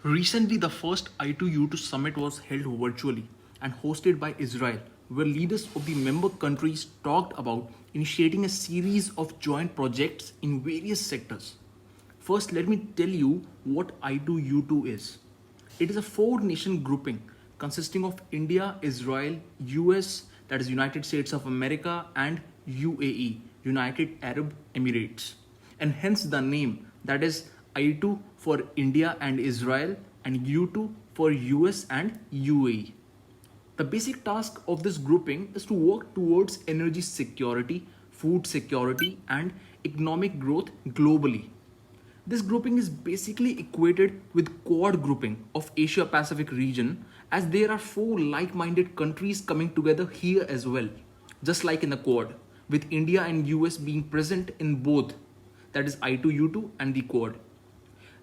Recently, the first I2U2 summit was held virtually and hosted by Israel, where leaders of the member countries talked about initiating a series of joint projects in various sectors. First, let me tell you what I2U2 is. It is a four-nation grouping consisting of India, Israel, US, that is United States of America, and UAE, United Arab Emirates. And hence the name, that is I2 for India and Israel, and U2 for US and UAE. The basic task of this grouping is to work towards energy security, food security, and economic growth globally. This grouping is basically equated with Quad grouping of Asia Pacific region, as there are four like-minded countries coming together here as well, just like in the Quad, with India and US being present in both, that is I2U2 and the Quad.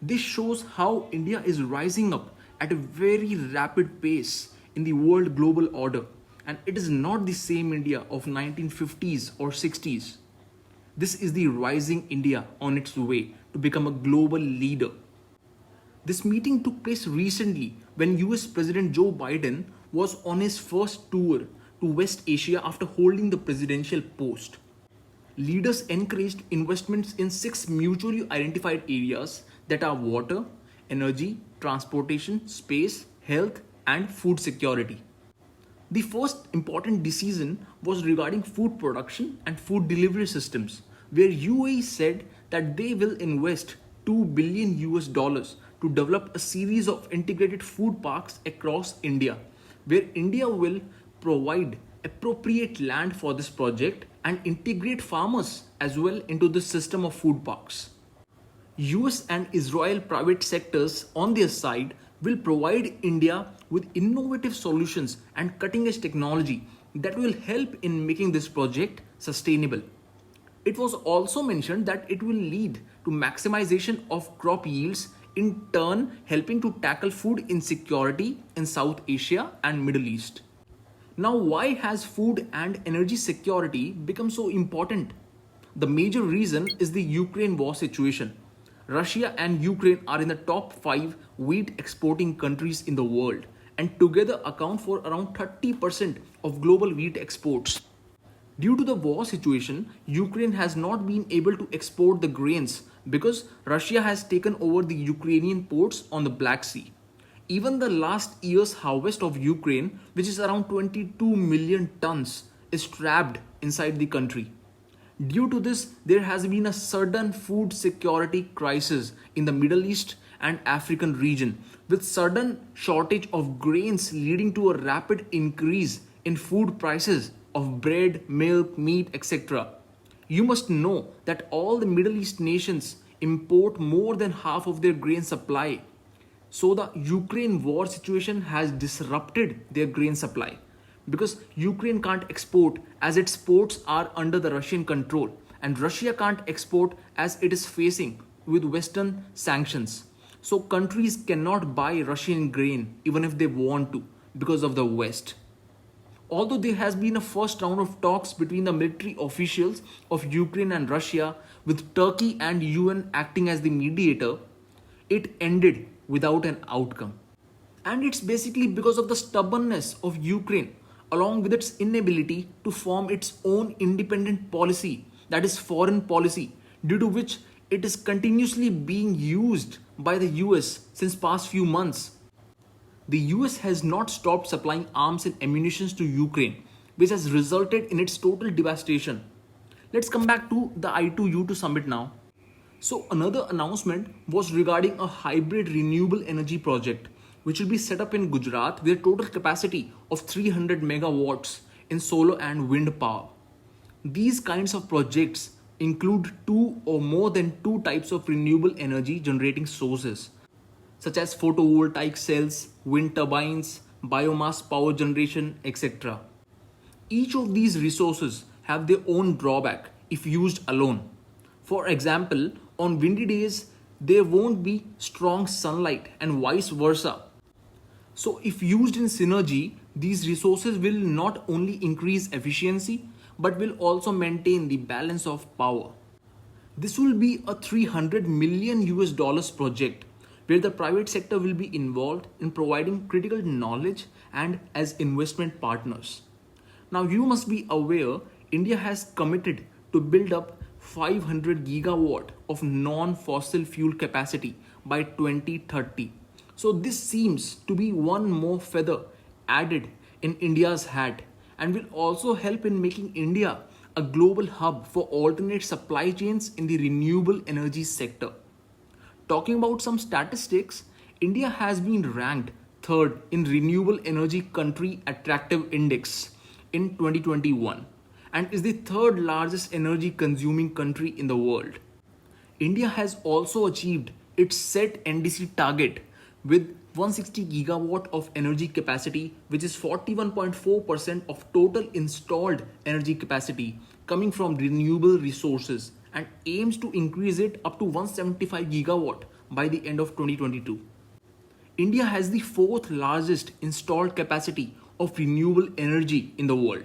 This shows how India is rising up at a very rapid pace in the world global order, and it is not the same India of 1950s or 60s. This is the rising India on its way to become a global leader. This meeting took place recently when US President Joe Biden was on his first tour to West Asia after holding the presidential post. Leaders encouraged investments in six mutually identified areas that are water, energy, transportation, space, health, and food security. The first important decision was regarding food production and food delivery systems, where UAE said that they will invest 2 billion US dollars to develop a series of integrated food parks across India, where India will provide appropriate land for this project and integrate farmers as well into the system of food parks. US and Israel private sectors on their side will provide India with innovative solutions and cutting edge technology that will help in making this project sustainable. It was also mentioned that it will lead to maximization of crop yields, in turn helping to tackle food insecurity in South Asia and Middle East. Now, why has food and energy security become so important? The major reason is the Ukraine war situation. Russia and Ukraine are in the top 5 wheat exporting countries in the world and together account for around 30% of global wheat exports. Due to the war situation, Ukraine has not been able to export the grains because Russia has taken over the Ukrainian ports on the Black Sea. Even the last year's harvest of Ukraine, which is around 22 million tons, is trapped inside the country. Due to this, there has been a sudden food security crisis in the Middle East and African region, with sudden shortage of grains leading to a rapid increase in food prices of bread, milk, meat, etc. You must know that all the Middle East nations import more than half of their grain supply. So the Ukraine war situation has disrupted their grain supply because Ukraine can't export as its ports are under the Russian control, and Russia can't export as it is facing with Western sanctions. So countries cannot buy Russian grain even if they want to because of the West. Although there has been a first round of talks between the military officials of Ukraine and Russia, with Turkey and UN acting as the mediator, it ended without an outcome. And it's basically because of the stubbornness of Ukraine, along with its inability to form its own independent policy, that is, foreign policy, due to which it is continuously being used by the US since past few months. The US has not stopped supplying arms and ammunition to Ukraine, which has resulted in its total devastation. Let's come back to the I2U2 summit now. So another announcement was regarding a hybrid renewable energy project which will be set up in Gujarat with a total capacity of 300 megawatts in solar and wind power. These kinds of projects include two or more than two types of renewable energy generating sources, such as photovoltaic cells, wind turbines, biomass power generation, etc. Each of these resources have their own drawback if used alone. For example, on windy days, there won't be strong sunlight and vice versa. So if used in synergy, these resources will not only increase efficiency, but will also maintain the balance of power. This will be a 300 million US dollars project where the private sector will be involved in providing critical knowledge and as investment partners. Now, you must be aware India has committed to build up 500 gigawatt of non-fossil fuel capacity by 2030. So this seems to be one more feather added in India's hat and will also help in making India a global hub for alternate supply chains in the renewable energy sector. Talking about some statistics, India has been ranked third in Renewable Energy Country Attractive Index in 2021 and is the third largest energy consuming country in the world. India has also achieved its set NDC target with 160 gigawatt of energy capacity, which is 41.4% of total installed energy capacity coming from renewable resources, and aims to increase it up to 175 gigawatt by the end of 2022. India has the fourth largest installed capacity of renewable energy in the world.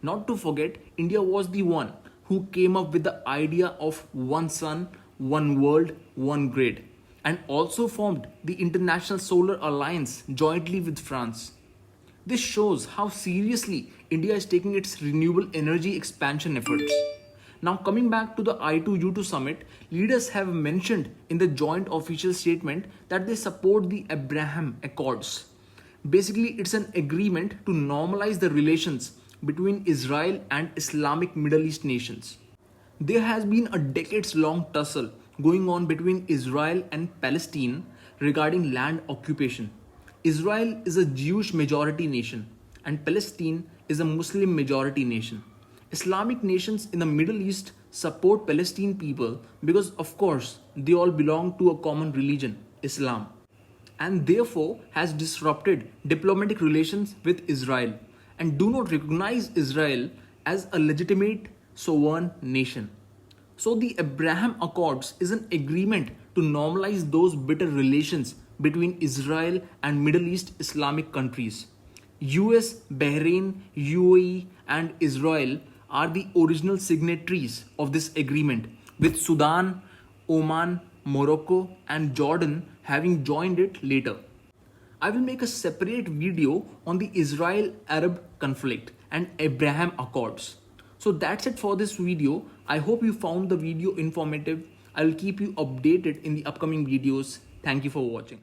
Not to forget, India was the one who came up with the idea of one sun, one world, one grid, and also formed the International Solar Alliance jointly with France. This shows how seriously India is taking its renewable energy expansion efforts. Now, coming back to the I2U2 summit, leaders have mentioned in the joint official statement that they support the Abraham Accords. Basically, it's an agreement to normalize the relations between Israel and Islamic Middle East nations. There has been a decades-long tussle going on between Israel and Palestine regarding land occupation. Israel is a Jewish majority nation and Palestine is a Muslim majority nation. Islamic nations in the Middle East support Palestinian people because, of course, they all belong to a common religion, Islam, and therefore has disrupted diplomatic relations with Israel and do not recognize Israel as a legitimate sovereign nation. So the Abraham Accords is an agreement to normalize those bitter relations between Israel and Middle East Islamic countries. US, Bahrain, UAE and Israel are the original signatories of this agreement, with Sudan, Oman, Morocco and Jordan having joined it later. I will make a separate video on the Israel-Arab conflict and Abraham Accords. So that's it for this video. I hope you found the video informative. I will keep you updated in the upcoming videos. Thank you for watching.